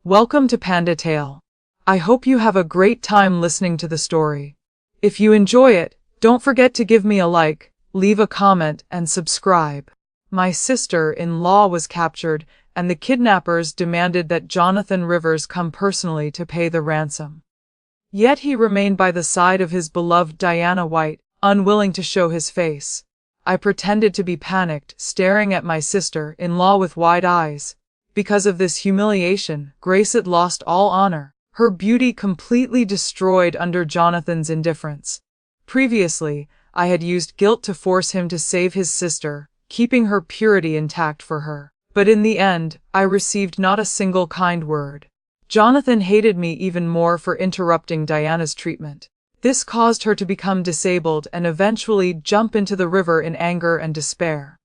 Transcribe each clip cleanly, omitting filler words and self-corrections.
Welcome to Panda Tale. I hope you have a great time listening to the story. If you enjoy it, don't forget to give me a like, leave a comment, and subscribe. My sister-in-law was captured, and the kidnappers demanded that Jonathan Rivers come personally to pay the ransom. Yet he remained by the side of his beloved Diana White, unwilling to show his face. I pretended to be panicked, staring at my sister-in-law with wide eyes. Because of this humiliation, Grace had lost all honor, her beauty completely destroyed under Jonathan's indifference. Previously, I had used guilt to force him to save his sister, keeping her purity intact for her. But in the end, I received not a single kind word. Jonathan hated me even more for interrupting Diana's treatment. This caused her to become disabled and eventually jump into the river in anger and despair.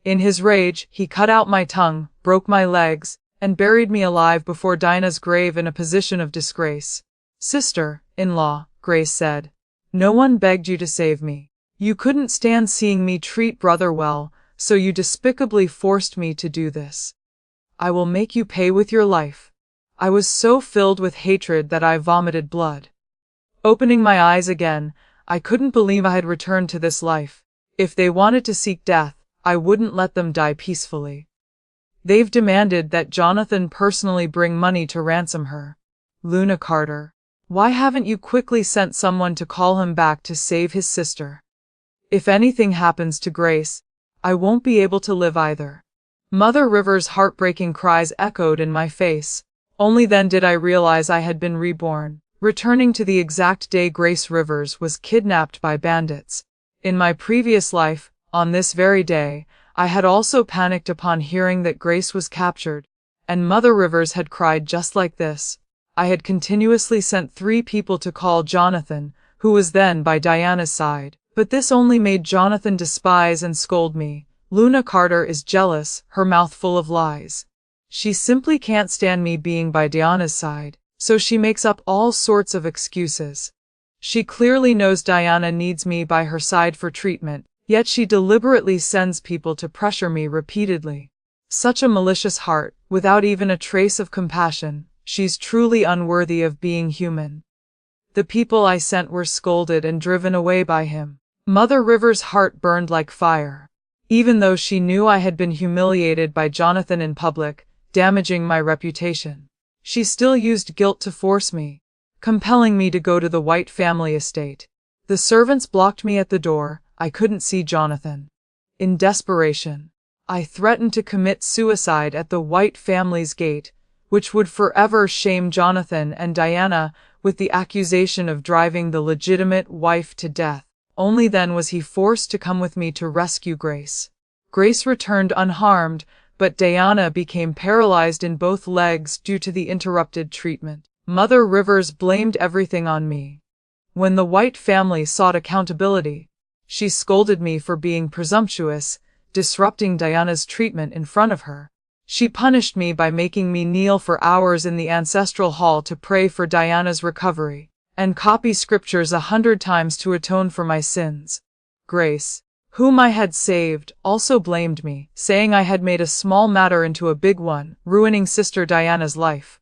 In his rage, he cut out my tongue, broke my legs, and buried me alive before Diana's grave in a position of disgrace. Sister-in-law, Grace said, no one begged you to save me. You couldn't stand seeing me treat brother well, so you despicably forced me to do this. I will make you pay with your life. I was so filled with hatred that I vomited blood. Opening my eyes again, I couldn't believe I had returned to this life. If they wanted to seek death, I wouldn't let them die peacefully. They've demanded that Jonathan personally bring money to ransom her. Luna Carter, why haven't you quickly sent someone to call him back to save his sister? If anything happens to Grace, I won't be able to live either. Mother Rivers' heartbreaking cries echoed in my face. Only then did I realize I had been reborn, returning to the exact day Grace Rivers was kidnapped by bandits. In my previous life, on this very day, I had also panicked upon hearing that Grace was captured, and Mother Rivers had cried just like this. I had continuously sent 3 people to call Jonathan, who was then by Diana's side, but this only made Jonathan despise and scold me. Luna Carter is jealous, her mouth full of lies. She simply can't stand me being by Diana's side, so she makes up all sorts of excuses. She clearly knows Diana needs me by her side for treatment, yet she deliberately sends people to pressure me repeatedly. Such a malicious heart, without even a trace of compassion. She's truly unworthy of being human. The people I sent were scolded and driven away by him. Mother Rivers' heart burned like fire. Even though she knew I had been humiliated by Jonathan in public, damaging my reputation, she still used guilt to force me, compelling me to go to the White family estate. The servants blocked me at the door. I couldn't see Jonathan. In desperation, I threatened to commit suicide at the White family's gate, which would forever shame Jonathan and Diana with the accusation of driving the legitimate wife to death. Only then was he forced to come with me to rescue Grace. Grace returned unharmed, but Diana became paralyzed in both legs due to the interrupted treatment. Mother Rivers blamed everything on me. When the White family sought accountability, she scolded me for being presumptuous, disrupting Diana's treatment in front of her. She punished me by making me kneel for hours in the ancestral hall to pray for Diana's recovery, and copy scriptures 100 times to atone for my sins. Grace, whom I had saved, also blamed me, saying I had made a small matter into a big one, ruining Sister Diana's life.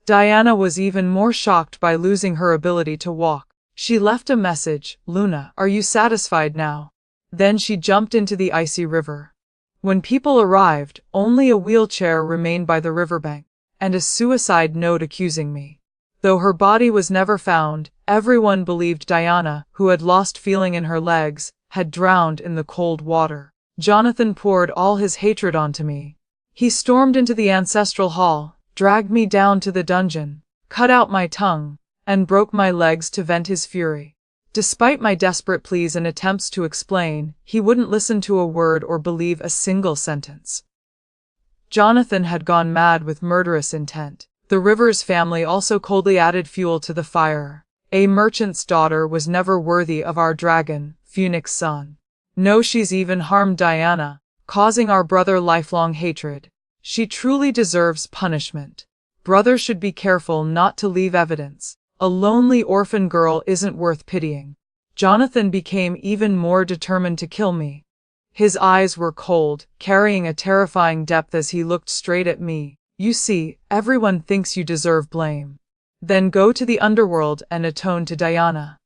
Diana was even more shocked by losing her ability to walk. She left a message, "Luna, are you satisfied now?" Then she jumped into the icy river. When people arrived, only a wheelchair remained by the riverbank, and a suicide note accusing me. Though her body was never found, everyone believed Diana, who had lost feeling in her legs, had drowned in the cold water. Jonathan poured all his hatred onto me. He stormed into the ancestral hall, dragged me down to the dungeon, cut out my tongue, and broke my legs to vent his fury. Despite my desperate pleas and attempts to explain, he wouldn't listen to a word or believe a single sentence. Jonathan had gone mad with murderous intent. The Rivers family also coldly added fuel to the fire. A merchant's daughter was never worthy of our dragon, Phoenix son. No, she's even harmed Diana, causing our brother lifelong hatred. She truly deserves punishment. Brother should be careful not to leave evidence. A lonely orphan girl isn't worth pitying. Jonathan became even more determined to kill me. His eyes were cold, carrying a terrifying depth as he looked straight at me. You see, everyone thinks you deserve blame. Then go to the underworld and atone to Diana.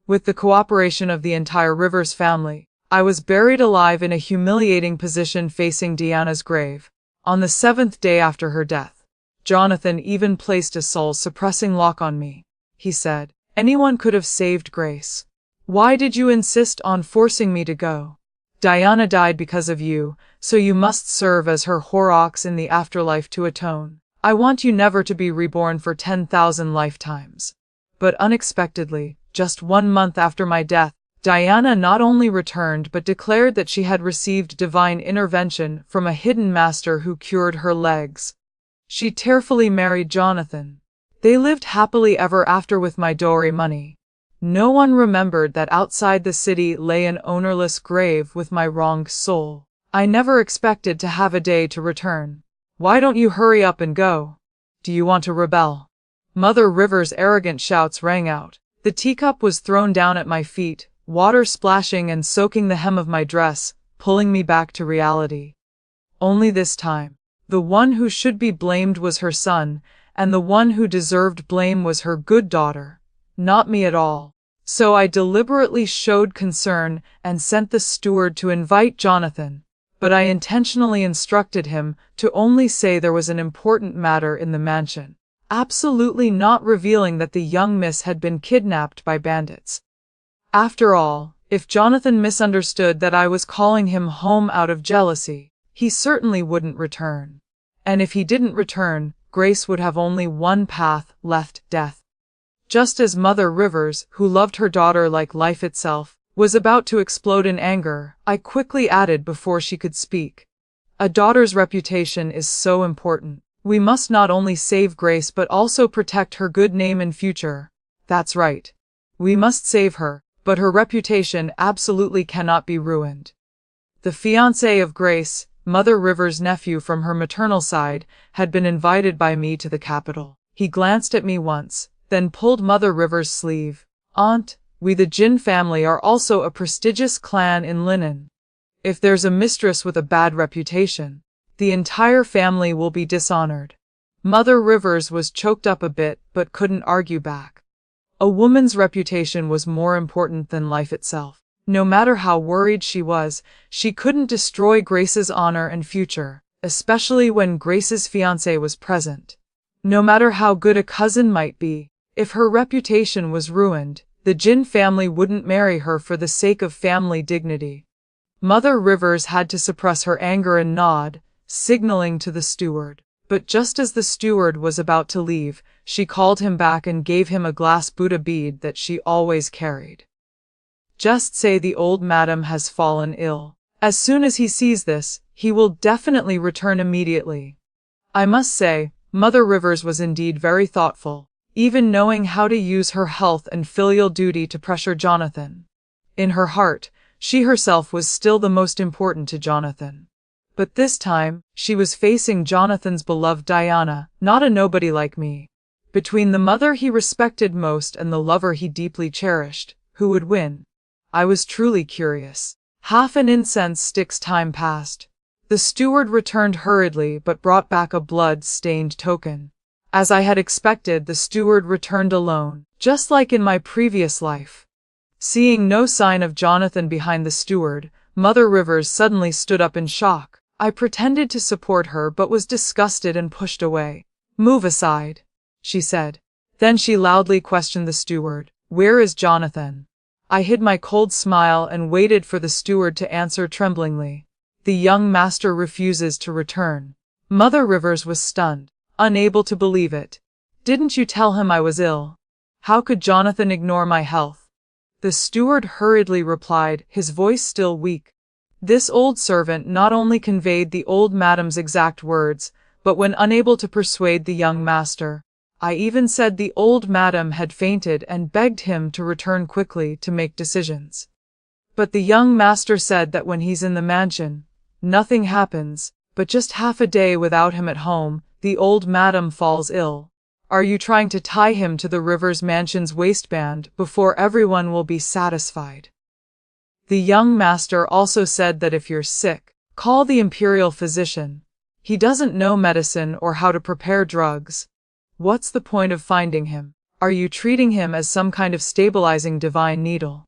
With the cooperation of the entire Rivers family, I was buried alive in a humiliating position facing Diana's grave. On the 7th day after her death, Jonathan even placed a soul-suppressing lock on me. He said, "Anyone could have saved Grace. Why did you insist on forcing me to go? Diana died because of you, so you must serve as her Horrocks in the afterlife to atone. I want you never to be reborn for 10,000 lifetimes." But unexpectedly, just 1 month after my death, Diana not only returned but declared that she had received divine intervention from a hidden master who cured her legs. She tearfully married Jonathan. They lived happily ever after with my dowry money. No one remembered that outside the city lay an ownerless grave with my wronged soul. I never expected to have a day to return. Why don't you hurry up and go? Do you want to rebel? Mother River's arrogant shouts rang out. The teacup was thrown down at my feet, water splashing and soaking the hem of my dress, pulling me back to reality. Only this time, the one who should be blamed was her son, and the one who deserved blame was her good daughter, not me at all. So I deliberately showed concern and sent the steward to invite Jonathan, but I intentionally instructed him to only say there was an important matter in the mansion, absolutely not revealing that the young miss had been kidnapped by bandits. After all, if Jonathan misunderstood that I was calling him home out of jealousy, he certainly wouldn't return. And if he didn't return, Grace would have only one path left: death. Just as Mother Rivers, who loved her daughter like life itself, was about to explode in anger, I quickly added before she could speak, "A daughter's reputation is so important. We must not only save Grace but also protect her good name in future." That's right. We must save her, but her reputation absolutely cannot be ruined. The fiancé of Grace, Mother River's nephew from her maternal side, had been invited by me to the capital. He glanced at me once, then pulled Mother River's sleeve. "Aunt, we the Jin family are also a prestigious clan in Linen. If there's a mistress with a bad reputation, the entire family will be dishonored." Mother Rivers was choked up a bit but couldn't argue back. A woman's reputation was more important than life itself. No matter how worried she was, she couldn't destroy Grace's honor and future, especially when Grace's fiancé was present. No matter how good a cousin might be, if her reputation was ruined, the Jin family wouldn't marry her for the sake of family dignity. Mother Rivers had to suppress her anger and nod, signaling to the steward. But just as the steward was about to leave, she called him back and gave him a glass Buddha bead that she always carried. "Just say the old madam has fallen ill. As soon as he sees this, he will definitely return immediately." I must say, Mother Rivers was indeed very thoughtful, even knowing how to use her health and filial duty to pressure Jonathan. In her heart, she herself was still the most important to Jonathan. But this time, she was facing Jonathan's beloved Diana, not a nobody like me. Between the mother he respected most and the lover he deeply cherished, who would win? I was truly curious. Half an incense stick's time passed. The steward returned hurriedly but brought back a blood-stained token. As I had expected, the steward returned alone, just like in my previous life. Seeing no sign of Jonathan behind the steward, Mother Rivers suddenly stood up in shock. I pretended to support her but was disgusted and pushed away. "Move aside," she said. Then she loudly questioned the steward, "Where is Jonathan?" I hid my cold smile and waited for the steward to answer tremblingly. "The young master refuses to return." Mother Rivers was stunned, unable to believe it. "Didn't you tell him I was ill? How could Jonathan ignore my health?" The steward hurriedly replied, his voice still weak. This old servant not only conveyed the old madam's exact words, but when unable to persuade the young master, I even said the old madam had fainted and begged him to return quickly to make decisions. But the young master said that when he's in the mansion, nothing happens, but just half a day without him at home, the old madam falls ill. Are you trying to tie him to the Rivers Mansion's waistband before everyone will be satisfied? The young master also said that if you're sick, call the imperial physician. He doesn't know medicine or how to prepare drugs. What's the point of finding him? Are you treating him as some kind of stabilizing divine needle?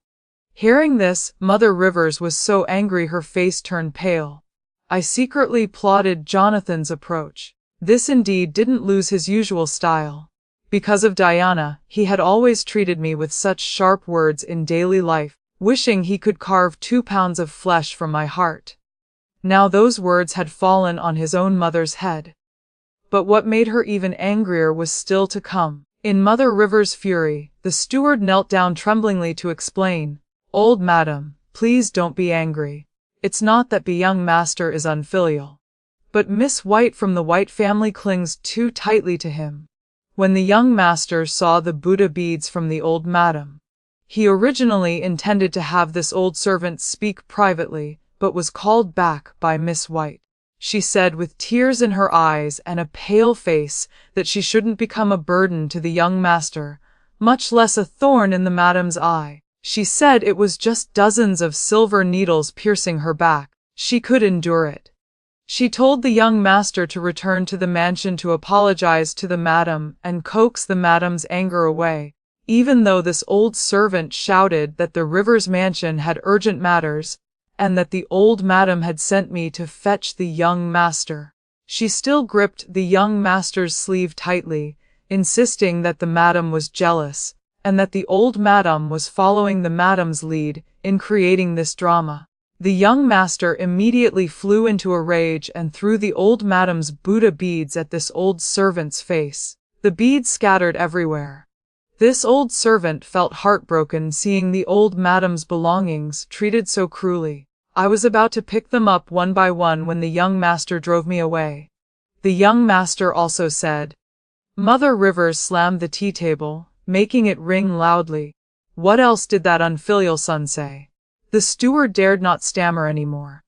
Hearing this, Mother Rivers was so angry her face turned pale. I secretly applauded Jonathan's approach. This indeed didn't lose his usual style. Because of Diana, he had always treated me with such sharp words in daily life, wishing he could carve 2 pounds of flesh from my heart. Now those words had fallen on his own mother's head. But what made her even angrier was still to come. In Mother Rivers' fury, the steward knelt down tremblingly to explain, "Old madam, please don't be angry. It's not that the young master is unfilial. But Miss White from the White family clings too tightly to him." When the young master saw the Buddha beads from the old madam, he originally intended to have this old servant speak privately, but was called back by Miss White. She said with tears in her eyes and a pale face that she shouldn't become a burden to the young master, much less a thorn in the madam's eye. She said it was just dozens of silver needles piercing her back. She could endure it. She told the young master to return to the mansion to apologize to the madam and coax the madam's anger away, even though this old servant shouted that the Rivers mansion had urgent matters, and that the old madam had sent me to fetch the young master. She still gripped the young master's sleeve tightly, insisting that the madam was jealous, and that the old madam was following the madam's lead in creating this drama. The young master immediately flew into a rage and threw the old madam's Buddha beads at this old servant's face. The beads scattered everywhere. This old servant felt heartbroken seeing the old madam's belongings treated so cruelly. I was about to pick them up one by one when the young master drove me away. The young master also said, Mother Rivers slammed the tea table, making it ring loudly. What else did that unfilial son say? The steward dared not stammer anymore.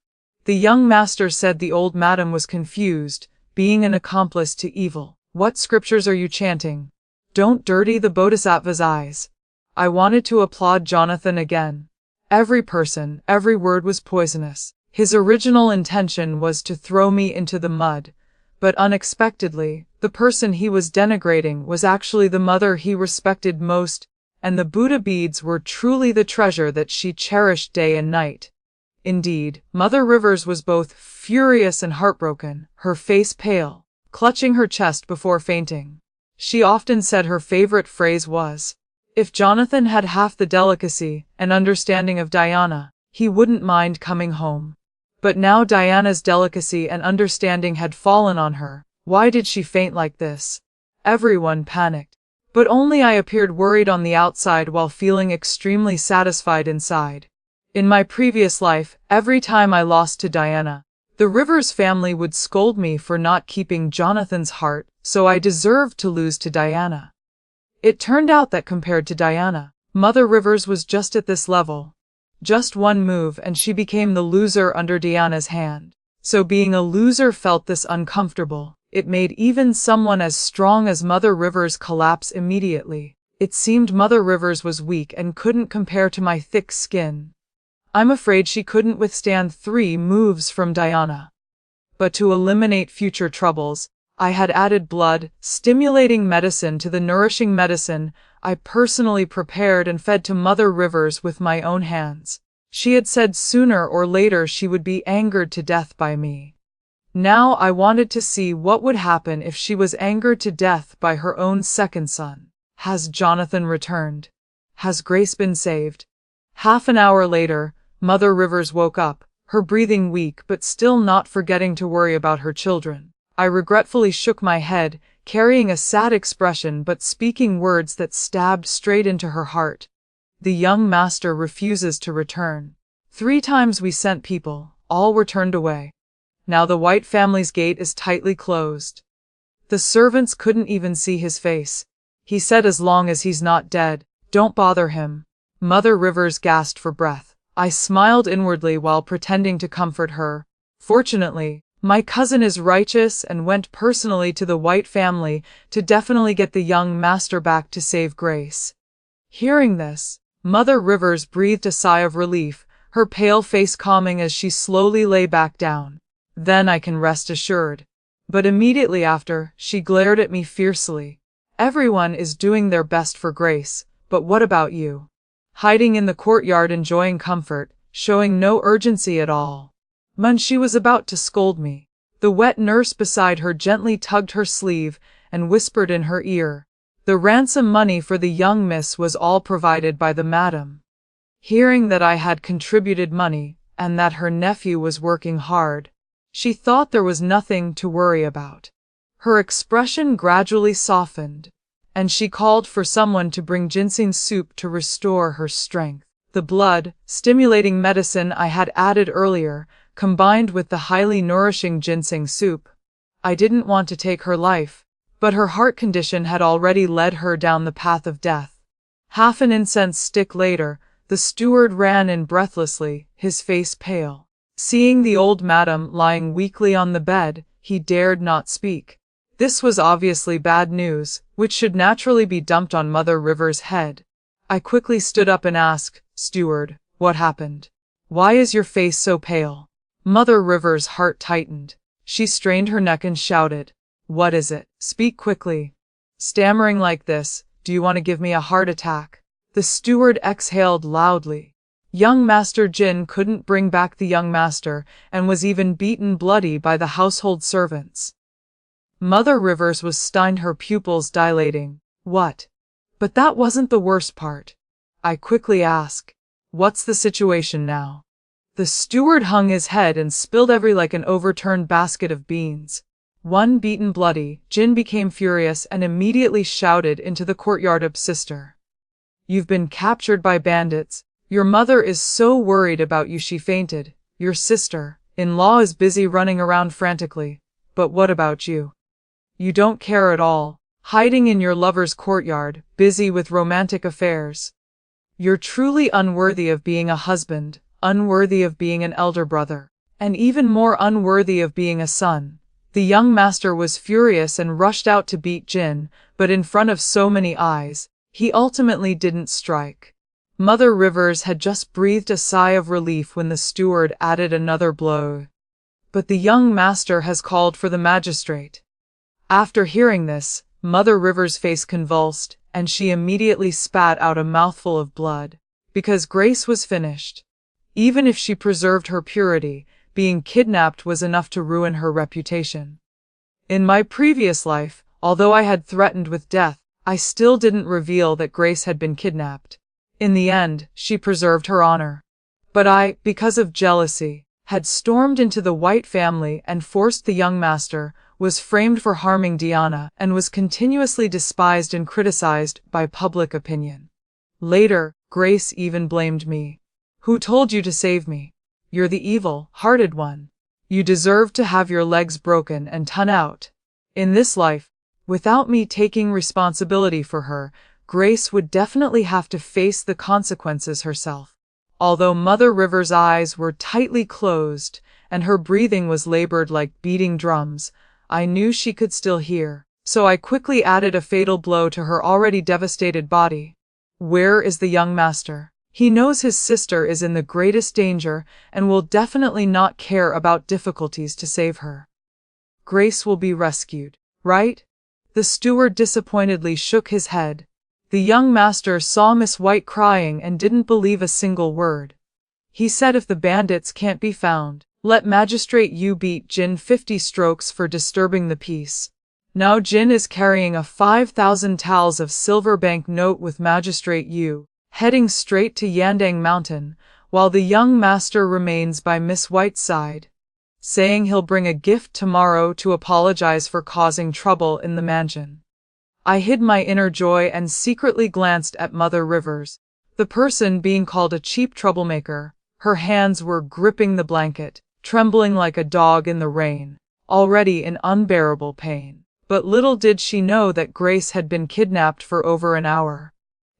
The young master said the old madam was confused, being an accomplice to evil. What scriptures are you chanting? Don't dirty the Bodhisattva's eyes. I wanted to applaud Jonathan again. Every person, every word was poisonous. His original intention was to throw me into the mud, but unexpectedly, the person he was denigrating was actually the mother he respected most, and the Buddha beads were truly the treasure that she cherished day and night. Indeed, Mother Rivers was both furious and heartbroken, her face pale, clutching her chest before fainting. She often said her favorite phrase was, if Jonathan had half the delicacy and understanding of Diana, he wouldn't mind coming home. But now Diana's delicacy and understanding had fallen on her. Why did she faint like this? Everyone panicked. But only I appeared worried on the outside while feeling extremely satisfied inside. In my previous life, every time I lost to Diana, the Rivers family would scold me for not keeping Jonathan's heart, so I deserved to lose to Diana. It turned out that compared to Diana, Mother Rivers was just at this level. Just one move and she became the loser under Diana's hand. So being a loser felt this uncomfortable. It made even someone as strong as Mother Rivers collapse immediately. It seemed Mother Rivers was weak and couldn't compare to my thick skin. I'm afraid she couldn't withstand 3 moves from Diana. But to eliminate future troubles, I had added blood, stimulating medicine to the nourishing medicine I personally prepared and fed to Mother Rivers with my own hands. She had said sooner or later she would be angered to death by me. Now I wanted to see what would happen if she was angered to death by her own second son. Has Jonathan returned? Has Grace been saved? Half an hour later, Mother Rivers woke up, her breathing weak but still not forgetting to worry about her children. I regretfully shook my head, carrying a sad expression but speaking words that stabbed straight into her heart. The young master refuses to return. 3 times we sent people, all were turned away. Now the White family's gate is tightly closed. The servants couldn't even see his face. He said as long as he's not dead, don't bother him. Mother Rivers gasped for breath. I smiled inwardly while pretending to comfort her. Fortunately, my cousin is righteous and went personally to the White family to definitely get the young master back to save Grace. Hearing this, Mother Rivers breathed a sigh of relief, her pale face calming as she slowly lay back down. Then I can rest assured. But immediately after, she glared at me fiercely. Everyone is doing their best for Grace, but what about you? Hiding in the courtyard enjoying comfort, showing no urgency at all. She was about to scold me. The wet nurse beside her gently tugged her sleeve and whispered in her ear. The ransom money for the young miss was all provided by the madam. Hearing that I had contributed money, and that her nephew was working hard, she thought there was nothing to worry about. Her expression gradually softened, and she called for someone to bring ginseng soup to restore her strength. The blood-stimulating medicine I had added earlier, combined with the highly nourishing ginseng soup. I didn't want to take her life, but her heart condition had already led her down the path of death. Half an incense stick later, the steward ran in breathlessly, his face pale. Seeing the old madam lying weakly on the bed, he dared not speak. This was obviously bad news, which should naturally be dumped on Mother River's head. I quickly stood up and asked, "Steward, what happened? Why is your face so pale?" Mother River's heart tightened. She strained her neck and shouted, "What is it? Speak quickly." Stammering like this, "Do you want to give me a heart attack?" The steward exhaled loudly. Young Master Jin couldn't bring back the young master, and was even beaten bloody by the household servants. Mother Rivers was stunned, her pupils dilating. "What? But that wasn't the worst part." I quickly asked, "What's the situation now?" The steward hung his head and spilled every like an overturned basket of beans. One beaten bloody, Jin became furious and immediately shouted into the courtyard, "Sister, you've been captured by bandits. Your mother is so worried about you she fainted. Your sister-in-law is busy running around frantically. But what about you? You don't care at all, hiding in your lover's courtyard, busy with romantic affairs. You're truly unworthy of being a husband, unworthy of being an elder brother, and even more unworthy of being a son." The young master was furious and rushed out to beat Jin, but in front of so many eyes, he ultimately didn't strike. Mother Rivers had just breathed a sigh of relief when the steward added another blow. "But the young master has called for the magistrate." After hearing this, Mother Rivers' face convulsed, and she immediately spat out a mouthful of blood. Because Grace was finished. Even if she preserved her purity, being kidnapped was enough to ruin her reputation. In my previous life, although I had threatened with death, I still didn't reveal that Grace had been kidnapped. In the end, she preserved her honor. But I, because of jealousy, had stormed into the White family and forced the young master, was framed for harming Diana, and was continuously despised and criticized by public opinion. Later, Grace even blamed me. "Who told you to save me? You're the evil-hearted one. You deserve to have your legs broken and torn out." In this life, without me taking responsibility for her, Grace would definitely have to face the consequences herself. Although Mother River's eyes were tightly closed, and her breathing was labored like beating drums, I knew she could still hear, so I quickly added a fatal blow to her already devastated body. "Where is the young master? He knows his sister is in the greatest danger, and will definitely not care about difficulties to save her. Grace will be rescued, right?" The steward disappointedly shook his head. The young master saw Miss White crying and didn't believe a single word. He said, "If the bandits can't be found, let Magistrate Yu beat Jin 50 strokes for disturbing the peace." Now Jin is carrying a 5,000 taels of silver bank note with Magistrate Yu, heading straight to Yandang Mountain, while the young master remains by Miss White's side, saying he'll bring a gift tomorrow to apologize for causing trouble in the mansion. I hid my inner joy and secretly glanced at Mother Rivers, the person being called a cheap troublemaker. Her hands were gripping the blanket, trembling like a dog in the rain, already in unbearable pain. But little did she know that Grace had been kidnapped for over an hour.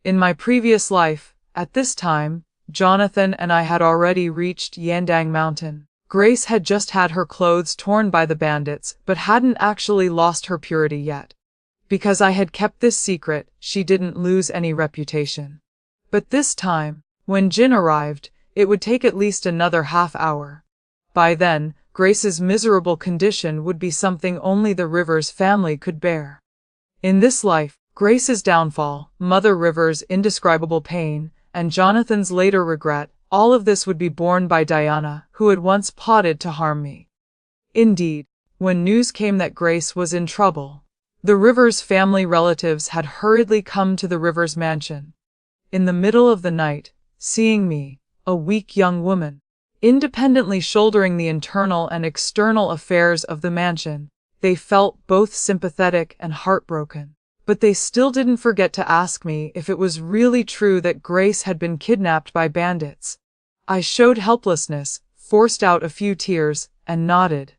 In my previous life, at this time, Jonathan and I had already reached Yandang Mountain. Grace had just had her clothes torn by the bandits, but hadn't actually lost her purity yet. Because I had kept this secret, she didn't lose any reputation. But this time, when Jin arrived, it would take at least another half hour. By then, Grace's miserable condition would be something only the Rivers family could bear. In this life, Grace's downfall, Mother Rivers' indescribable pain, and Jonathan's later regret, all of this would be borne by Diana, who had once plotted to harm me. Indeed, when news came that Grace was in trouble, the Rivers family relatives had hurriedly come to the Rivers mansion. In the middle of the night, seeing me, a weak young woman, independently shouldering the internal and external affairs of the mansion, they felt both sympathetic and heartbroken. But they still didn't forget to ask me if it was really true that Grace had been kidnapped by bandits. I showed helplessness, forced out a few tears, and nodded.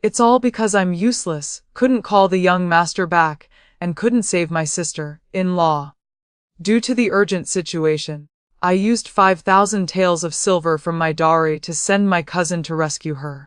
It's all because I'm useless, couldn't call the young master back, and couldn't save my sister-in-law. Due to the urgent situation, I used 5,000 taels of silver from my dowry to send my cousin to rescue her.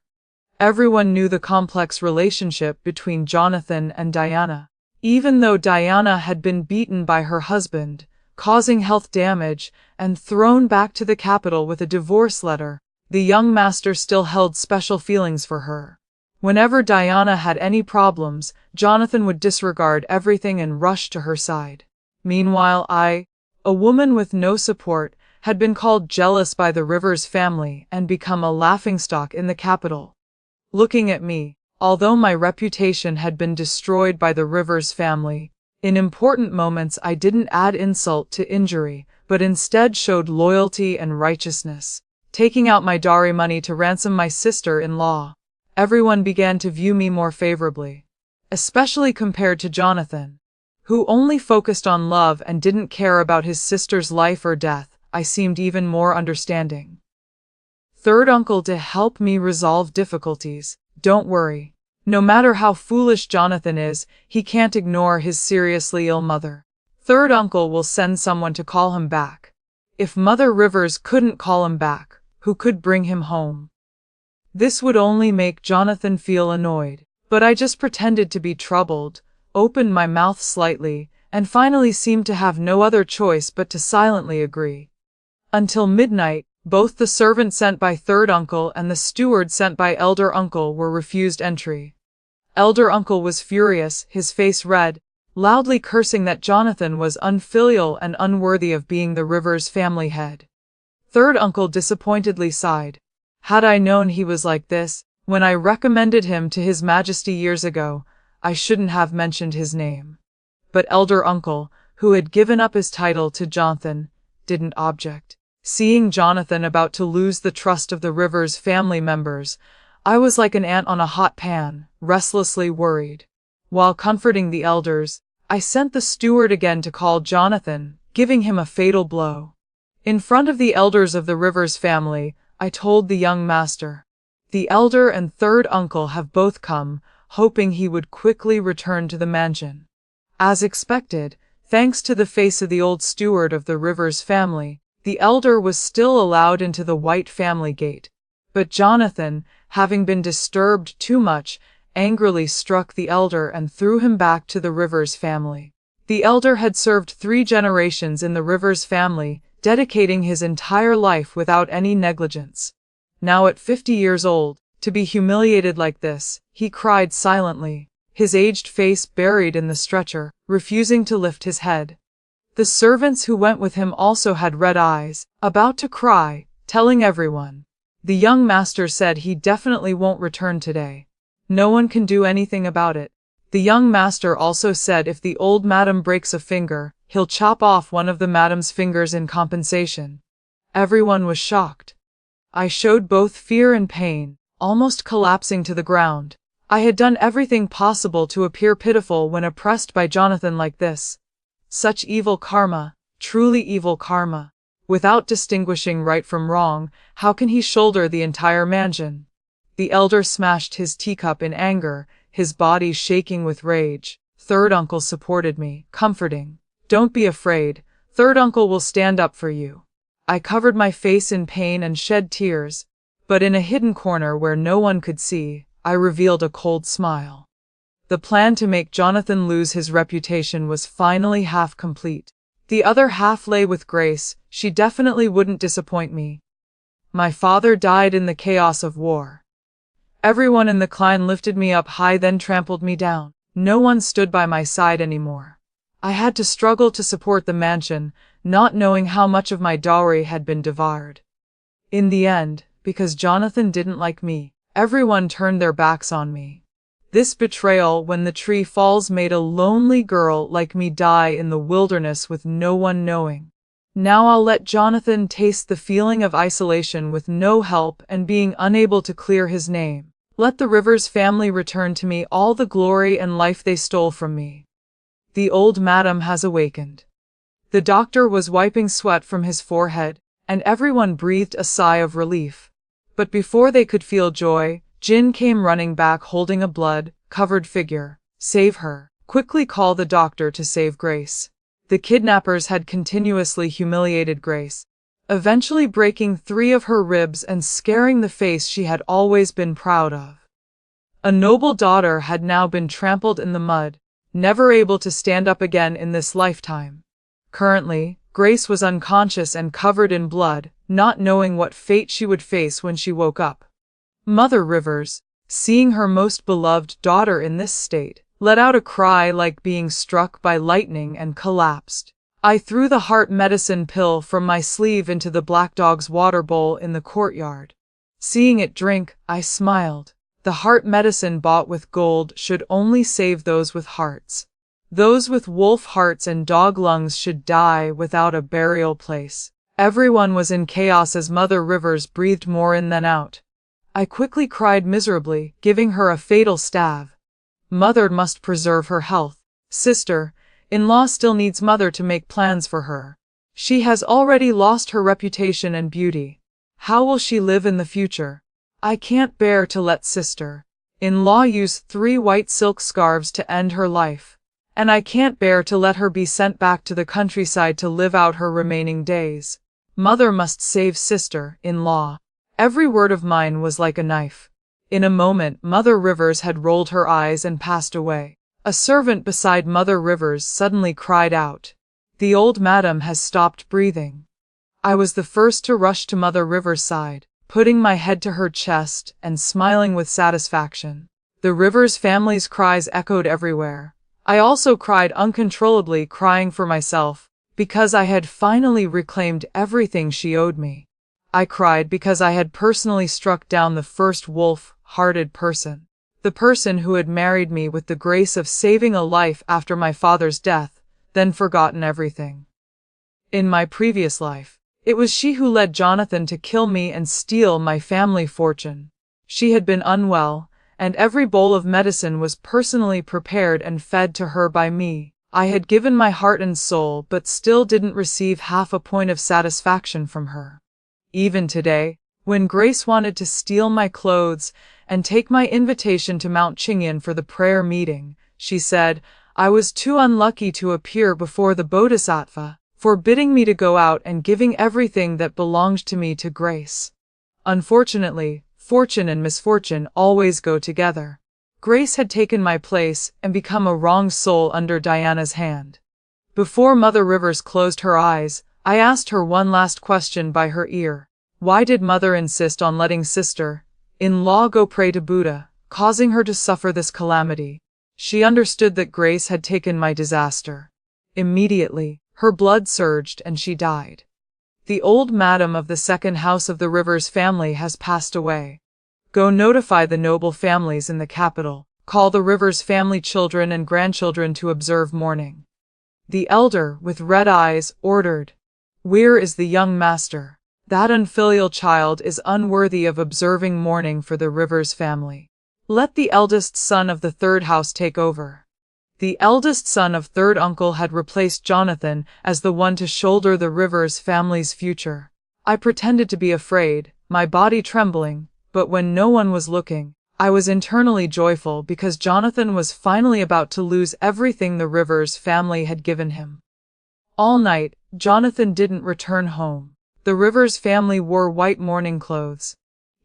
Everyone knew the complex relationship between Jonathan and Diana. Even though Diana had been beaten by her husband, causing health damage, and thrown back to the capital with a divorce letter, the young master still held special feelings for her. Whenever Diana had any problems, Jonathan would disregard everything and rush to her side. Meanwhile I, a woman with no support, had been called jealous by the Rivers family and become a laughingstock in the capital. Looking at me, although my reputation had been destroyed by the Rivers family, in important moments I didn't add insult to injury, but instead showed loyalty and righteousness. Taking out my dowry money to ransom my sister-in-law, everyone began to view me more favorably, especially compared to Jonathan, who only focused on love and didn't care about his sister's life or death. I seemed even more understanding. Third uncle to help me resolve difficulties. Don't worry. No matter how foolish Jonathan is, he can't ignore his seriously ill mother. Third uncle will send someone to call him back. If Mother Rivers couldn't call him back, who could bring him home? This would only make Jonathan feel annoyed, but I just pretended to be troubled, opened my mouth slightly, and finally seemed to have no other choice but to silently agree. Until midnight, both the servant sent by third uncle and the steward sent by elder uncle were refused entry. Elder uncle was furious, his face red, loudly cursing that Jonathan was unfilial and unworthy of being the Rivers family head. Third uncle disappointedly sighed. Had I known he was like this, when I recommended him to His Majesty years ago, I shouldn't have mentioned his name. But elder uncle, who had given up his title to Jonathan, didn't object. Seeing Jonathan about to lose the trust of the Rivers family members, I was like an ant on a hot pan, restlessly worried. While comforting the elders, I sent the steward again to call Jonathan, giving him a fatal blow. In front of the elders of the Rivers family, I told the young master, "The elder and third uncle have both come, hoping he would quickly return to the mansion." As expected, thanks to the face of the old steward of the Rivers family, the elder was still allowed into the white family gate. But Jonathan, having been disturbed too much, angrily struck the elder and threw him back to the Rivers family. The elder had served 3 generations in the Rivers family, dedicating his entire life without any negligence. Now at 50 years old, to be humiliated like this, he cried silently, his aged face buried in the stretcher, refusing to lift his head. The servants who went with him also had red eyes, about to cry, telling everyone. The young master said he definitely won't return today. No one can do anything about it. The young master also said if the old madam breaks a finger, he'll chop off one of the madam's fingers in compensation. Everyone was shocked. I showed both fear and pain, almost collapsing to the ground. I had done everything possible to appear pitiful when oppressed by Jonathan like this. Such evil karma, truly evil karma. Without distinguishing right from wrong, how can he shoulder the entire mansion? The elder smashed his teacup in anger, his body shaking with rage. Third uncle supported me, comforting. Don't be afraid, third uncle will stand up for you. I covered my face in pain and shed tears, but in a hidden corner where no one could see, I revealed a cold smile. The plan to make Jonathan lose his reputation was finally half complete. The other half lay with Grace. She definitely wouldn't disappoint me. My father died in the chaos of war. Everyone in the clan lifted me up high, then trampled me down. No one stood by my side anymore. I had to struggle to support the mansion, not knowing how much of my dowry had been devoured. In the end, because Jonathan didn't like me, everyone turned their backs on me. This betrayal when the tree falls made a lonely girl like me die in the wilderness with no one knowing. Now I'll let Jonathan taste the feeling of isolation with no help and being unable to clear his name. Let the Rivers family return to me all the glory and life they stole from me. The old madam has awakened. The doctor was wiping sweat from his forehead, and everyone breathed a sigh of relief. But before they could feel joy, Jin came running back holding a blood-covered figure. Save her. Quickly call the doctor to save Grace. The kidnappers had continuously humiliated Grace, eventually breaking 3 of her ribs and scaring the face she had always been proud of. A noble daughter had now been trampled in the mud, never able to stand up again in this lifetime. Currently, Grace was unconscious and covered in blood, not knowing what fate she would face when she woke up. Mother Rivers, seeing her most beloved daughter in this state, let out a cry like being struck by lightning and collapsed. I threw the heart medicine pill from my sleeve into the black dog's water bowl in the courtyard. Seeing it drink, I smiled. The heart medicine bought with gold should only save those with hearts. Those with wolf hearts and dog lungs should die without a burial place. Everyone was in chaos as Mother Rivers breathed more in than out. I quickly cried miserably, giving her a fatal stab. Mother must preserve her health. Sister-in-law still needs Mother to make plans for her. She has already lost her reputation and beauty. How will she live in the future? I can't bear to let sister-in-law use 3 white silk scarves to end her life. And I can't bear to let her be sent back to the countryside to live out her remaining days. Mother must save sister-in-law. Every word of mine was like a knife. In a moment, Mother Rivers had rolled her eyes and passed away. A servant beside Mother Rivers suddenly cried out, "The old madam has stopped breathing." I was the first to rush to Mother Rivers' side, putting my head to her chest and smiling with satisfaction. The Rivers family's cries echoed everywhere. I also cried uncontrollably, crying for myself, because I had finally reclaimed everything she owed me. I cried because I had personally struck down the first wolf-hearted person. The person who had married me with the grace of saving a life after my father's death, then forgotten everything. In my previous life, it was she who led Jonathan to kill me and steal my family fortune. She had been unwell, and every bowl of medicine was personally prepared and fed to her by me. I had given my heart and soul but still didn't receive half a point of satisfaction from her. Even today, when Grace wanted to steal my clothes and take my invitation to Mount Chingyan for the prayer meeting, she said I was too unlucky to appear before the Bodhisattva, forbidding me to go out and giving everything that belonged to me to Grace. Unfortunately, fortune and misfortune always go together. Grace had taken my place and become a wrong soul under Diana's hand. Before Mother Rivers closed her eyes, I asked her one last question by her ear. Why did Mother insist on letting sister-in-law go pray to Buddha, causing her to suffer this calamity? She understood that Grace had taken my disaster. Immediately, her blood surged and she died. The old madam of the second house of the Rivers family has passed away. Go notify the noble families in the capital. Call the Rivers family children and grandchildren to observe mourning. The elder, with red eyes, ordered. Where is the young master? That unfilial child is unworthy of observing mourning for the Rivers family. Let the eldest son of the third house take over. The eldest son of third uncle had replaced Jonathan as the one to shoulder the Rivers family's future. I pretended to be afraid, my body trembling, but when no one was looking, I was internally joyful because Jonathan was finally about to lose everything the Rivers family had given him. All night, Jonathan didn't return home. The Rivers family wore white mourning clothes.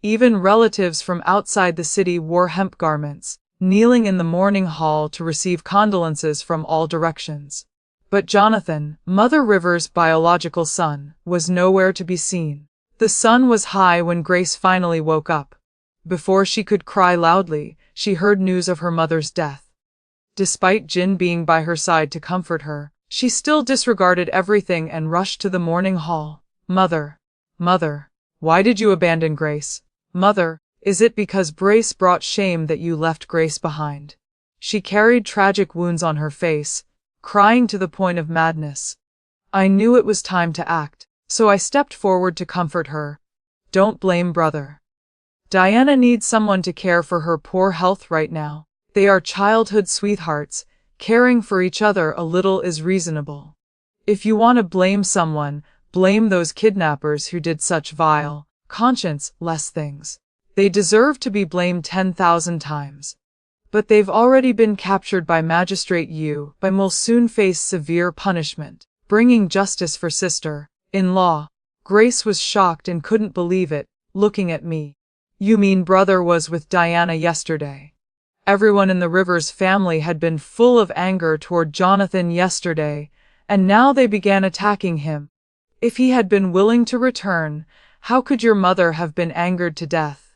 Even relatives from outside the city wore hemp garments, kneeling in the mourning hall to receive condolences from all directions. But Jonathan, Mother Rivers' biological son, was nowhere to be seen. The sun was high when Grace finally woke up. Before she could cry loudly, she heard news of her mother's death. Despite Jin being by her side to comfort her, she still disregarded everything and rushed to the mourning hall. Mother, Mother, why did you abandon Grace? Mother, is it because Grace brought shame that you left Grace behind? She carried tragic wounds on her face, crying to the point of madness. I knew it was time to act, so I stepped forward to comfort her. Don't blame brother. Diana needs someone to care for her poor health right now. They are childhood sweethearts. Caring for each other a little is reasonable. If you want to blame someone, blame those kidnappers who did such vile, conscience-less things. They deserve to be blamed 10,000 times. But they've already been captured by Magistrate Yu, and will soon face severe punishment. Bringing justice for sister-in-law. Grace was shocked and couldn't believe it, looking at me. You mean brother was with Diana yesterday? Everyone in the Rivers family had been full of anger toward Jonathan yesterday, and now they began attacking him. If he had been willing to return, how could your mother have been angered to death?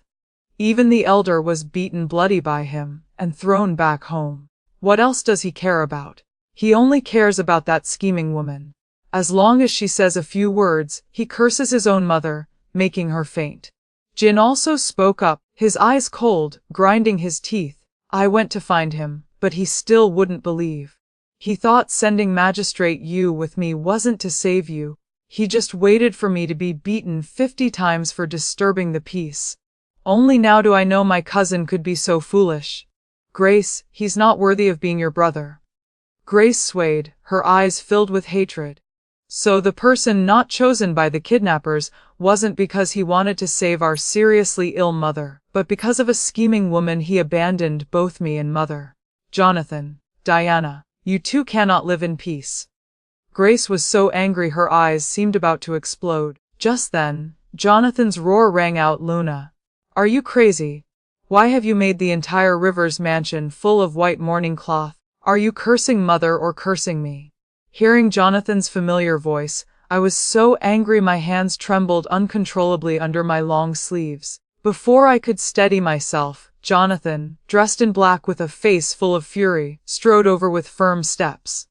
Even the elder was beaten bloody by him and thrown back home. What else does he care about? He only cares about that scheming woman. As long as she says a few words, he curses his own mother, making her faint. Jin also spoke up, his eyes cold, grinding his teeth. I went to find him, but he still wouldn't believe. He thought sending Magistrate Yu with me wasn't to save you. He just waited for me to be beaten 50 times for disturbing the peace. Only now do I know my cousin could be so foolish. Grace, he's not worthy of being your brother. Grace swayed, her eyes filled with hatred. So the person not chosen by the kidnappers wasn't because he wanted to save our seriously ill mother, but because of a scheming woman he abandoned both me and mother. Jonathan, Diana, you two cannot live in peace. Grace was so angry her eyes seemed about to explode. Just then, Jonathan's roar rang out. Luna, are you crazy? Why have you made the entire Rivers mansion full of white mourning cloth? Are you cursing mother or cursing me? Hearing Jonathan's familiar voice, I was so angry my hands trembled uncontrollably under my long sleeves. Before I could steady myself, Jonathan, dressed in black with a face full of fury, strode over with firm steps.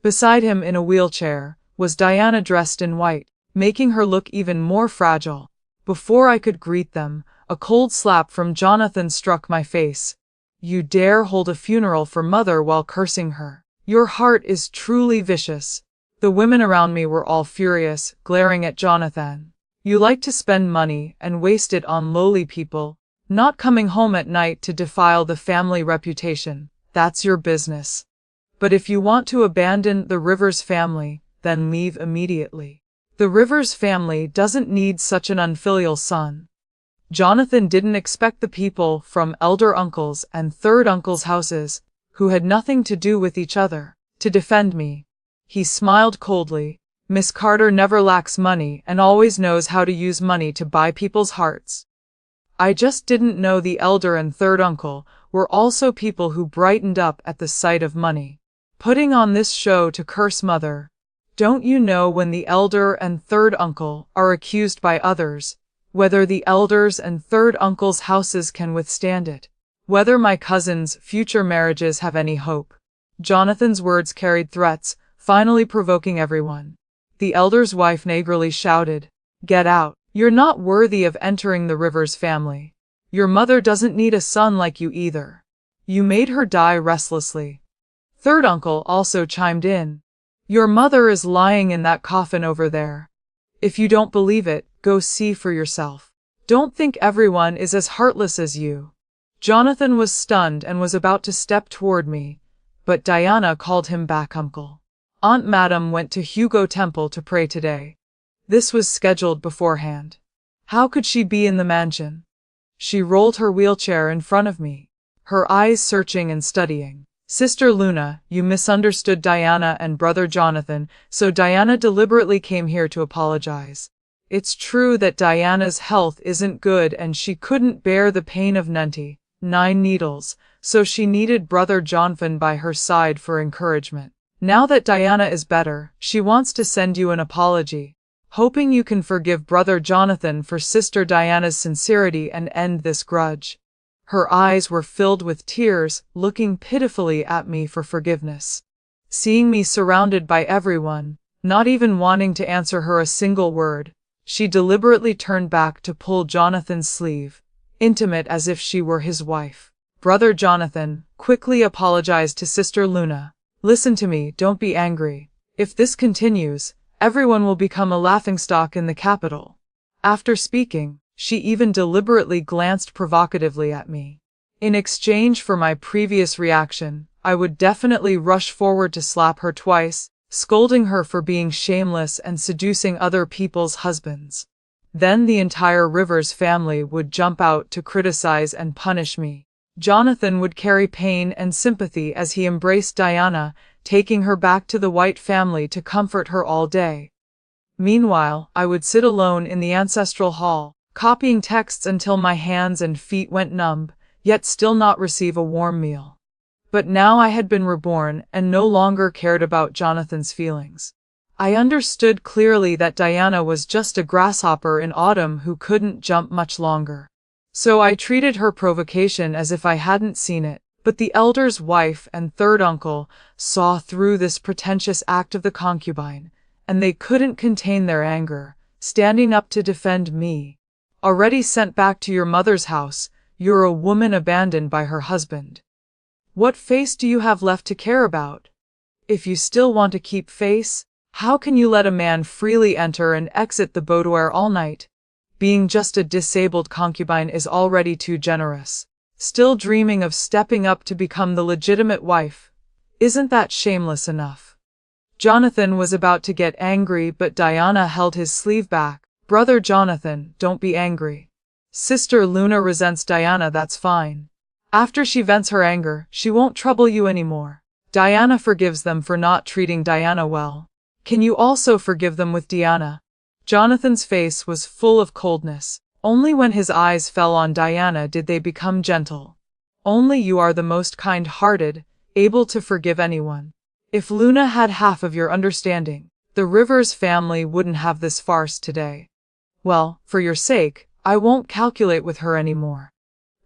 Beside him in a wheelchair was Diana dressed in white, making her look even more fragile. Before I could greet them, a cold slap from Jonathan struck my face. You dare hold a funeral for mother while cursing her? Your heart is truly vicious. The women around me were all furious, glaring at Jonathan. You like to spend money and waste it on lowly people, not coming home at night to defile the family reputation. That's your business. But if you want to abandon the Rivers family, then leave immediately. The Rivers family doesn't need such an unfilial son. Jonathan didn't expect the people from elder uncles and third uncles' houses, who had nothing to do with each other, to defend me. He smiled coldly. Miss Carter never lacks money and always knows how to use money to buy people's hearts. I just didn't know the elder and third uncle were also people who brightened up at the sight of money. Putting on this show to curse mother. Don't you know when the elder and third uncle are accused by others, whether the elders and third uncle's houses can withstand it? Whether my cousin's future marriages have any hope? Jonathan's words carried threats, finally provoking everyone. The elder's wife angrily shouted, "Get out! You're not worthy of entering the Rivers family. Your mother doesn't need a son like you either. You made her die restlessly." Third uncle also chimed in. "Your mother is lying in that coffin over there. If you don't believe it, go see for yourself. Don't think everyone is as heartless as you." Jonathan was stunned and was about to step toward me, but Diana called him back. "Uncle, Aunt Madam went to Hugo Temple to pray today. This was scheduled beforehand. How could she be in the mansion?" She rolled her wheelchair in front of me, her eyes searching and studying. "Sister Luna, you misunderstood Diana and brother Jonathan, so Diana deliberately came here to apologize. It's true that Diana's health isn't good and she couldn't bear the pain of 99 needles, so she needed brother Jonathan by her side for encouragement. Now that Diana is better, she wants to send you an apology. hoping you can forgive Brother Jonathan for Sister Diana's sincerity and end this grudge." Her eyes were filled with tears, looking pitifully at me for forgiveness. Seeing me surrounded by everyone, not even wanting to answer her a single word, she deliberately turned back to pull Jonathan's sleeve, intimate as if she were his wife. Brother Jonathan quickly apologized to Sister Luna. "Listen to me, don't be angry. If this continues, everyone will become a laughingstock in the capital." After speaking, she even deliberately glanced provocatively at me. In exchange for my previous reaction, I would definitely rush forward to slap her twice, scolding her for being shameless and seducing other people's husbands. Then the entire Rivers family would jump out to criticize and punish me. Jonathan would carry pain and sympathy as he embraced Diana, taking her back to the White family to comfort her all day. Meanwhile, I would sit alone in the ancestral hall, copying texts until my hands and feet went numb, yet still not receive a warm meal. But now I had been reborn and no longer cared about Jonathan's feelings. I understood clearly that Diana was just a grasshopper in autumn who couldn't jump much longer. So I treated her provocation as if I hadn't seen it. But the elder's wife and third uncle saw through this pretentious act of the concubine, and they couldn't contain their anger, standing up to defend me. "Already sent back to your mother's house, you're a woman abandoned by her husband. What face do you have left to care about? If you still want to keep face, how can you let a man freely enter and exit the boudoir all night? Being just a disabled concubine is already too generous. Still dreaming of stepping up to become the legitimate wife. Isn't that shameless enough?" Jonathan was about to get angry, but Diana held his sleeve back. "Brother Jonathan, don't be angry. Sister Luna resents Diana, that's fine. After she vents her anger, she won't trouble you anymore. Diana forgives them for not treating Diana well. Can you also forgive them with Diana?" Jonathan's face was full of coldness. Only when his eyes fell on Diana did they become gentle. "Only you are the most kind-hearted, able to forgive anyone. If Luna had half of your understanding, the Rivers family wouldn't have this farce today. Well, for your sake, I won't calculate with her anymore.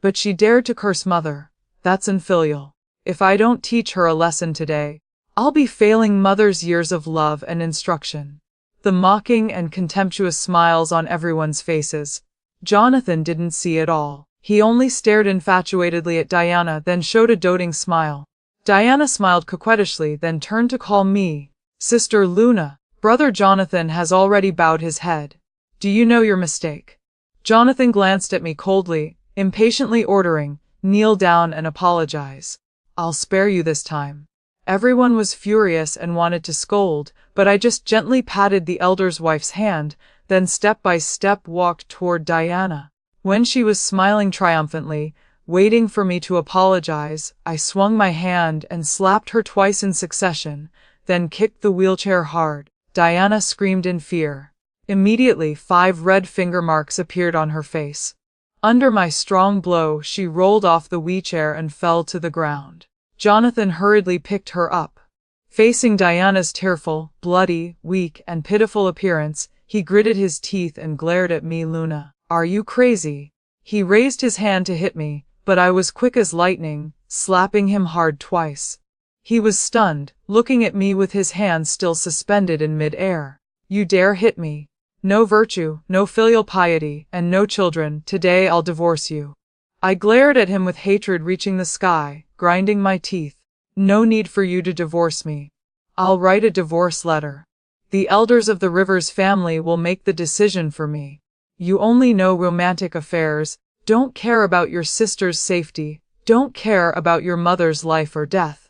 But she dared to curse Mother. That's unfilial. If I don't teach her a lesson today, I'll be failing Mother's years of love and instruction." The mocking and contemptuous smiles on everyone's faces, Jonathan didn't see at all. He only stared infatuatedly at Diana, then showed a doting smile. Diana smiled coquettishly, then turned to call me Sister Luna. Brother Jonathan has already bowed his head. "Do you know your mistake?" Jonathan glanced at me coldly, impatiently ordering, "Kneel down and apologize. I'll spare you this time." Everyone was furious and wanted to scold, but I just gently patted the elder's wife's hand, then step by step walked toward Diana. When she was smiling triumphantly, waiting for me to apologize, I swung my hand and slapped her twice in succession, then kicked the wheelchair hard. Diana screamed in fear. Immediately, 5 red finger marks appeared on her face. Under my strong blow, she rolled off the wheelchair and fell to the ground. Jonathan hurriedly picked her up. Facing Diana's tearful, bloody, weak, and pitiful appearance, he gritted his teeth and glared at me. "Luna, are you crazy?" He raised his hand to hit me, but I was quick as lightning, slapping him hard twice. He was stunned, looking at me with his hands still suspended in mid-air. "You dare hit me? No virtue, no filial piety, and no children. Today I'll divorce you." I glared at him with hatred reaching the sky, grinding my teeth. "No need for you to divorce me. I'll write a divorce letter. The elders of the Rivers family will make the decision for me. You only know romantic affairs, don't care about your sister's safety, don't care about your mother's life or death.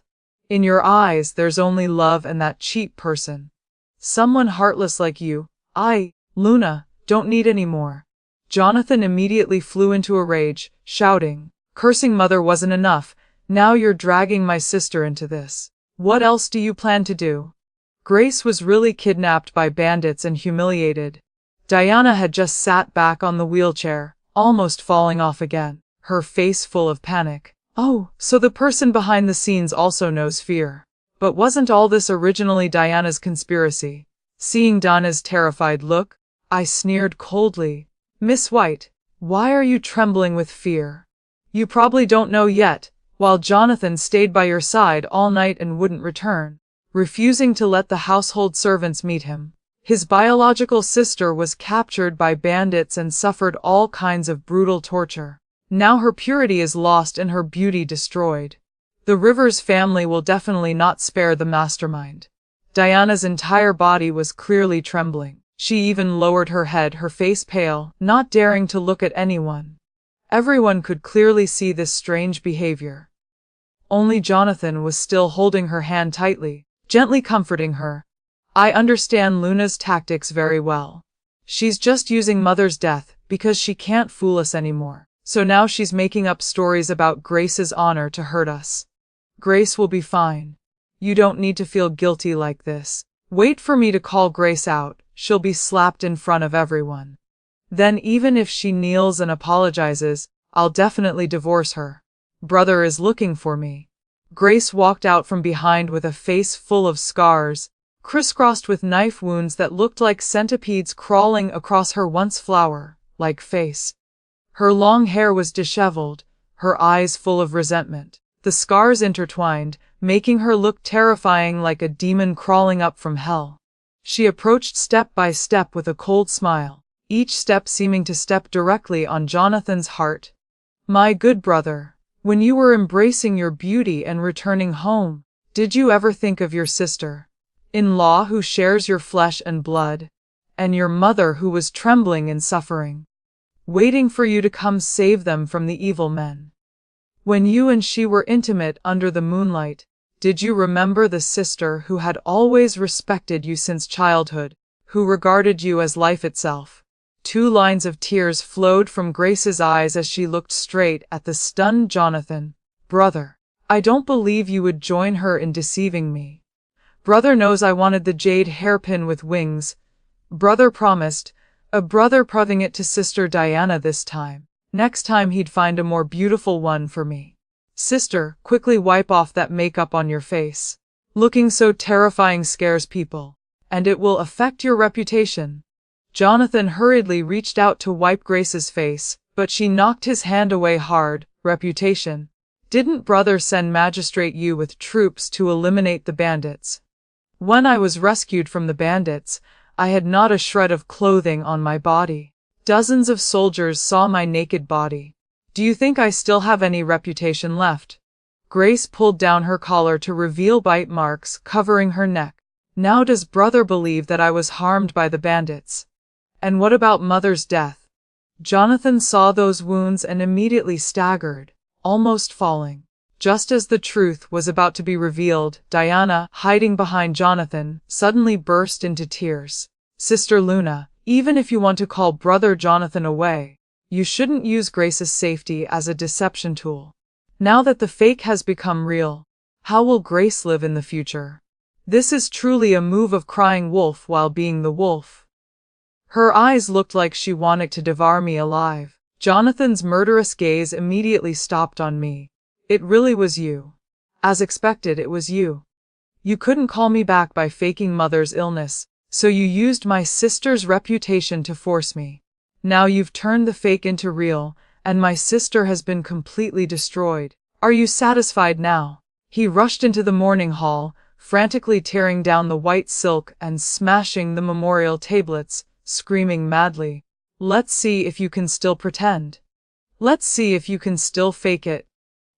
In your eyes there's only love and that cheap person. Someone heartless like you, Luna, don't need any more." Jonathan immediately flew into a rage, shouting, "Cursing Mother wasn't enough, now you're dragging my sister into this. What else do you plan to do?" Grace was really kidnapped by bandits and humiliated. Diana had just sat back on the wheelchair, almost falling off again, her face full of panic. "Oh, so the person behind the scenes also knows fear. But wasn't all this originally Diana's conspiracy? Seeing Donna's terrified look, I sneered coldly. Miss White, why are you trembling with fear? You probably don't know yet, while Jonathan stayed by your side all night and wouldn't return, refusing to let the household servants meet him. His biological sister was captured by bandits and suffered all kinds of brutal torture. Now her purity is lost and her beauty destroyed. The Rivers family will definitely not spare the mastermind. Diana's entire body was clearly trembling. She even lowered her head, her face pale, not daring to look at anyone. Everyone could clearly see this strange behavior. Only Jonathan was still holding her hand tightly, gently comforting her. I understand Luna's tactics very well. She's just using Mother's death because she can't fool us anymore. So now she's making up stories about Grace's honor to hurt us. Grace will be fine. You don't need to feel guilty like this. Wait for me to call Grace out. She'll be slapped in front of everyone. Then even if she kneels and apologizes, I'll definitely divorce her. Brother is looking for me. Grace walked out from behind with a face full of scars, crisscrossed with knife wounds that looked like centipedes crawling across her once flower-like face. Her long hair was disheveled, her eyes full of resentment. The scars intertwined, making her look terrifying like a demon crawling up from hell. She approached step by step with a cold smile, each step seeming to step directly on Jonathan's heart. My good brother, when you were embracing your beauty and returning home, did you ever think of your sister-in-law who shares your flesh and blood, and your mother who was trembling and suffering, waiting for you to come save them from the evil men? When you and she were intimate under the moonlight, did you remember the sister who had always respected you since childhood, who regarded you as life itself? 2 lines of tears flowed from Grace's eyes as she looked straight at the stunned Jonathan. Brother, I don't believe you would join her in deceiving me. Brother knows I wanted the jade hairpin with wings. Brother promised, a brother proving it to Sister Diana this time. Next time he'd find a more beautiful one for me. Sister, quickly wipe off that makeup on your face. Looking so terrifying scares people, and it will affect your reputation. Jonathan hurriedly reached out to wipe Grace's face, but she knocked his hand away hard. Reputation? Didn't brother send magistrate you with troops to eliminate the bandits? When I was rescued from the bandits, I had not a shred of clothing on my body. Dozens of soldiers saw my naked body. Do you think I still have any reputation left? Grace pulled down her collar to reveal bite marks covering her neck. Now does brother believe that I was harmed by the bandits? And what about Mother's death? Jonathan saw those wounds and immediately staggered, almost falling. Just as the truth was about to be revealed, Diana, hiding behind Jonathan, suddenly burst into tears. Sister Luna, even if you want to call brother Jonathan away, you shouldn't use Grace's safety as a deception tool. Now that the fake has become real, how will Grace live in the future? This is truly a move of crying wolf while being the wolf. Her eyes looked like she wanted to devour me alive. Jonathan's murderous gaze immediately stopped on me. It really was you. As expected, it was you. You couldn't call me back by faking Mother's illness, so you used my sister's reputation to force me. Now you've turned the fake into real, and my sister has been completely destroyed. Are you satisfied now? He rushed into the morning hall, frantically tearing down the white silk and smashing the memorial tablets, screaming madly. Let's see if you can still pretend. Let's see if you can still fake it.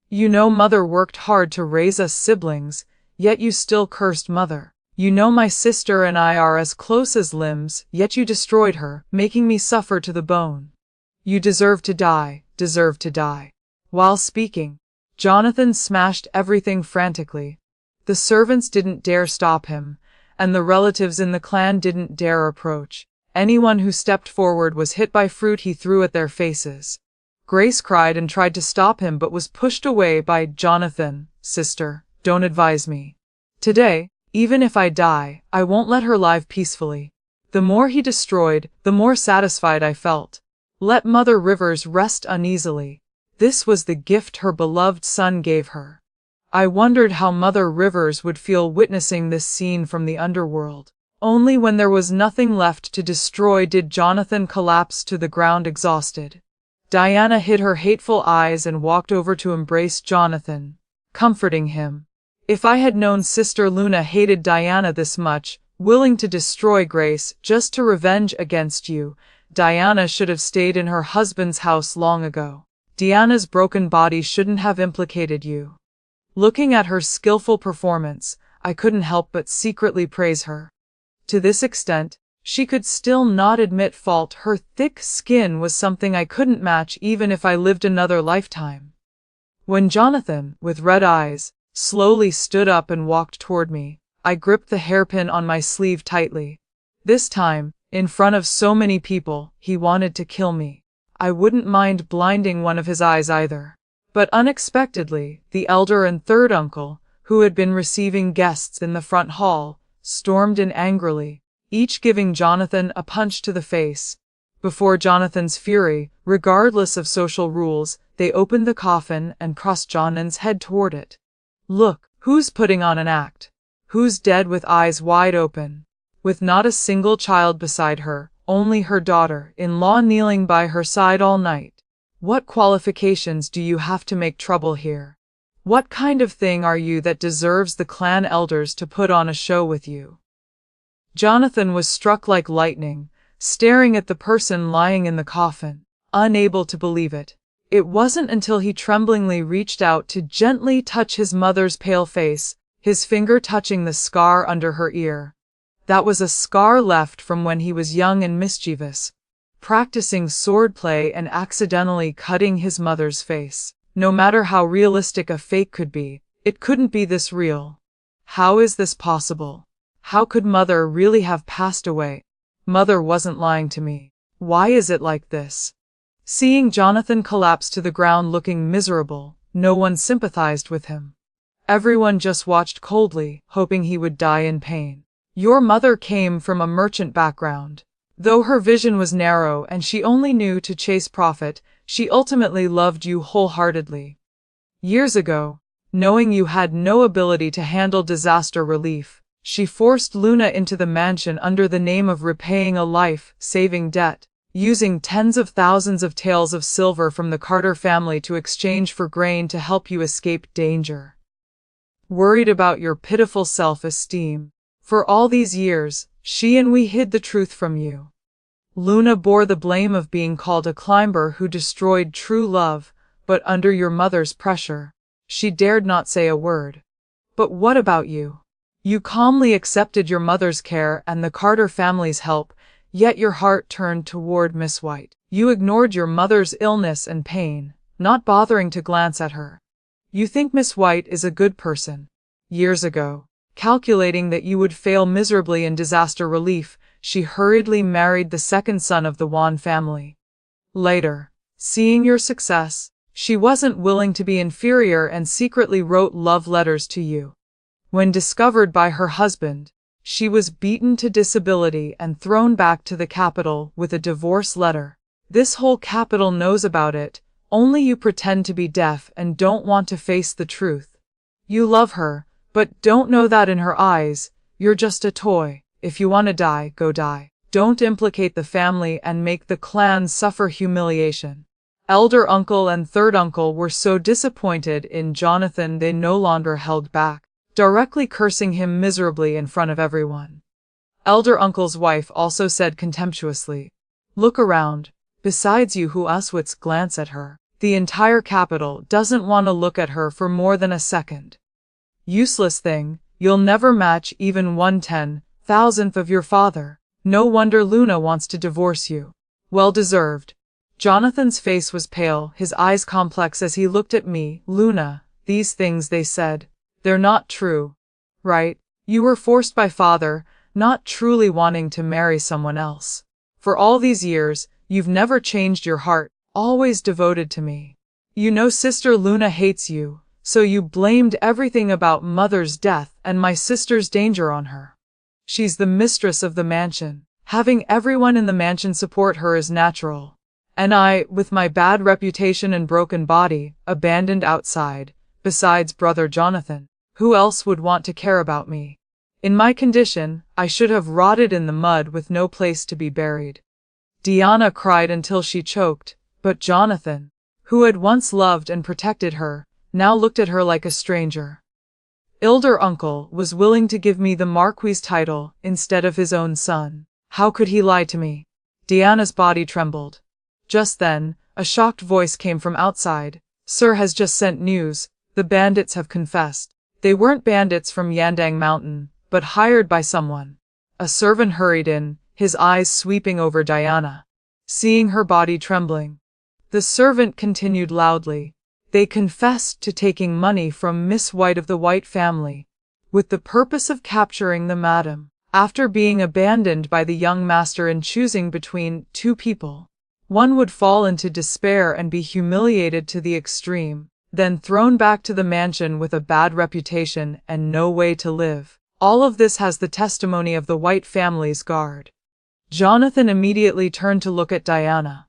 You know Mother worked hard to raise us siblings, yet you still cursed Mother. You know my sister and I are as close as limbs, yet you destroyed her, making me suffer to the bone. You deserve to die, deserve to die. While speaking, Jonathan smashed everything frantically. The servants didn't dare stop him, and the relatives in the clan didn't dare approach. Anyone who stepped forward was hit by fruit he threw at their faces. Grace cried and tried to stop him but was pushed away by Jonathan. Sister, don't advise me. Today, even if I die, I won't let her live peacefully. The more he destroyed, the more satisfied I felt. Let Mother Rivers rest uneasily. This was the gift her beloved son gave her. I wondered how Mother Rivers would feel witnessing this scene from the underworld. Only when there was nothing left to destroy did Jonathan collapse to the ground exhausted. Diana hid her hateful eyes and walked over to embrace Jonathan, comforting him. If I had known Sister Luna hated Diana this much, willing to destroy Grace just to revenge against you, Diana should have stayed in her husband's house long ago. Diana's broken body shouldn't have implicated you. Looking at her skillful performance, I couldn't help but secretly praise her. To this extent, she could still not admit fault. Her thick skin was something I couldn't match even if I lived another lifetime. When Jonathan, with red eyes, slowly stood up and walked toward me, I gripped the hairpin on my sleeve tightly. This time, in front of so many people, he wanted to kill me. I wouldn't mind blinding one of his eyes either. But unexpectedly, the elder and third uncle, who had been receiving guests in the front hall, stormed in angrily, each giving Jonathan a punch to the face. Before Jonathan's fury, regardless of social rules, they opened the coffin and crossed Jonathan's head toward it. Look, who's putting on an act? Who's dead with eyes wide open? With not a single child beside her, only her daughter-in-law kneeling by her side all night. What qualifications do you have to make trouble here? What kind of thing are you that deserves the clan elders to put on a show with you? Jonathan was struck like lightning, staring at the person lying in the coffin, unable to believe it. It wasn't until he tremblingly reached out to gently touch his mother's pale face, his finger touching the scar under her ear. That was a scar left from when he was young and mischievous, practicing swordplay and accidentally cutting his mother's face. No matter how realistic a fake could be, it couldn't be this real. How is this possible? How could Mother really have passed away? Mother wasn't lying to me. Why is it like this? Seeing Jonathan collapse to the ground looking miserable, no one sympathized with him. Everyone just watched coldly, hoping he would die in pain. Your mother came from a merchant background. Though her vision was narrow and she only knew to chase profit, she ultimately loved you wholeheartedly. Years ago, knowing you had no ability to handle disaster relief, she forced Luna into the mansion under the name of repaying a life-saving debt, using tens of thousands of taels of silver from the Carter family to exchange for grain to help you escape danger. Worried about your pitiful self-esteem, for all these years, she and we hid the truth from you. Luna bore the blame of being called a climber who destroyed true love, but under your mother's pressure, she dared not say a word. But what about you? You calmly accepted your mother's care and the Carter family's help, yet your heart turned toward Miss White. You ignored your mother's illness and pain, not bothering to glance at her. You think Miss White is a good person. Years ago, calculating that you would fail miserably in disaster relief, she hurriedly married the second son of the Wan family. Later, seeing your success, she wasn't willing to be inferior and secretly wrote love letters to you. When discovered by her husband, she was beaten to disability and thrown back to the capital with a divorce letter. This whole capital knows about it, only you pretend to be deaf and don't want to face the truth. You love her, but don't know that in her eyes, you're just a toy. If you want to die, go die. Don't implicate the family and make the clan suffer humiliation. Elder uncle and third uncle were so disappointed in Jonathan they no longer held back, directly cursing him miserably in front of everyone. Elder uncle's wife also said contemptuously, "Look around, besides you who Uswits glance at her, the entire capital doesn't want to look at her for more than a second. Useless thing, you'll never match even 1/10,000th of your father. No wonder Luna wants to divorce you. Well deserved." Jonathan's face was pale, his eyes complex as he looked at me. "Luna, these things they said, they're not true, right? You were forced by father, not truly wanting to marry someone else. For all these years, you've never changed your heart, always devoted to me. You know Sister Luna hates you, so you blamed everything about Mother's death and my sister's danger on her. She's the mistress of the mansion. Having everyone in the mansion support her is natural. And I, with my bad reputation and broken body, abandoned outside. Besides brother Jonathan, who else would want to care about me? In my condition, I should have rotted in the mud with no place to be buried. Diana cried until she choked, but Jonathan, who had once loved and protected her, now looked at her like a stranger. Elder uncle was willing to give me the Marquis title instead of his own son. How could he lie to me? Diana's body trembled. Just then, a shocked voice came from outside. Sir has just sent news. The bandits have confessed. They weren't bandits from Yandang Mountain, but hired by someone. A servant hurried in, his eyes sweeping over Diana. Seeing her body trembling, the servant continued loudly. They confessed to taking money from Miss White of the White family, with the purpose of capturing the madam. After being abandoned by the young master in choosing between two people, one would fall into despair and be humiliated to the extreme, then thrown back to the mansion with a bad reputation and no way to live. All of this has the testimony of the White family's guard. Jonathan immediately turned to look at Diana.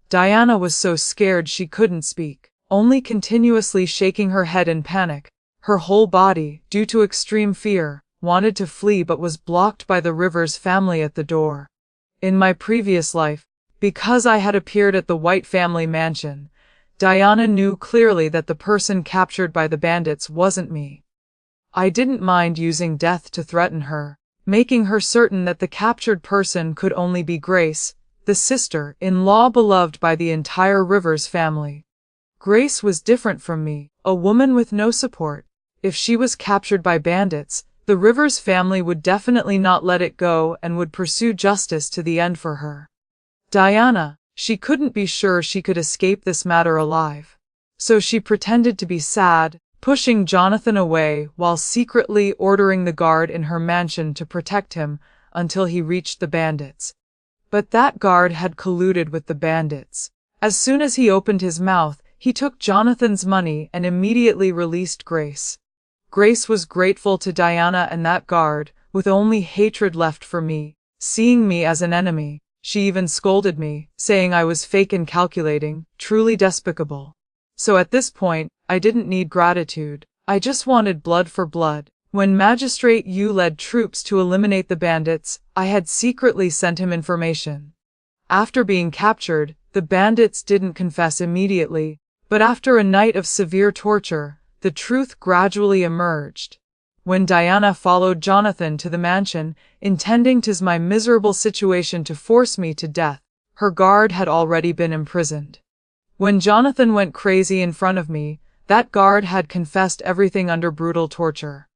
Diana was so scared she couldn't speak, only continuously shaking her head in panic. Her whole body, due to extreme fear, wanted to flee but was blocked by the Rivers family at the door. In my previous life, because I had appeared at the White family mansion, Diana knew clearly that the person captured by the bandits wasn't me. I didn't mind using death to threaten her, making her certain that the captured person could only be Grace, the sister-in-law beloved by the entire Rivers family. Grace was different from me, a woman with no support. If she was captured by bandits, the Rivers family would definitely not let it go and would pursue justice to the end for her. Diana, she couldn't be sure she could escape this matter alive. So she pretended to be sad, pushing Jonathan away while secretly ordering the guard in her mansion to protect him until he reached the bandits. But that guard had colluded with the bandits. As soon as he opened his mouth, he took Jonathan's money and immediately released Grace. Grace was grateful to Diana and that guard, with only hatred left for me, seeing me as an enemy. She even scolded me, saying I was fake and calculating, truly despicable. So at this point, I didn't need gratitude. I just wanted blood for blood. When Magistrate Yu led troops to eliminate the bandits, I had secretly sent him information. After being captured, the bandits didn't confess immediately, but after a night of severe torture, the truth gradually emerged. When Diana followed Jonathan to the mansion, intending to use my miserable situation to force me to death, her guard had already been imprisoned. When Jonathan went crazy in front of me, that guard had confessed everything under brutal torture.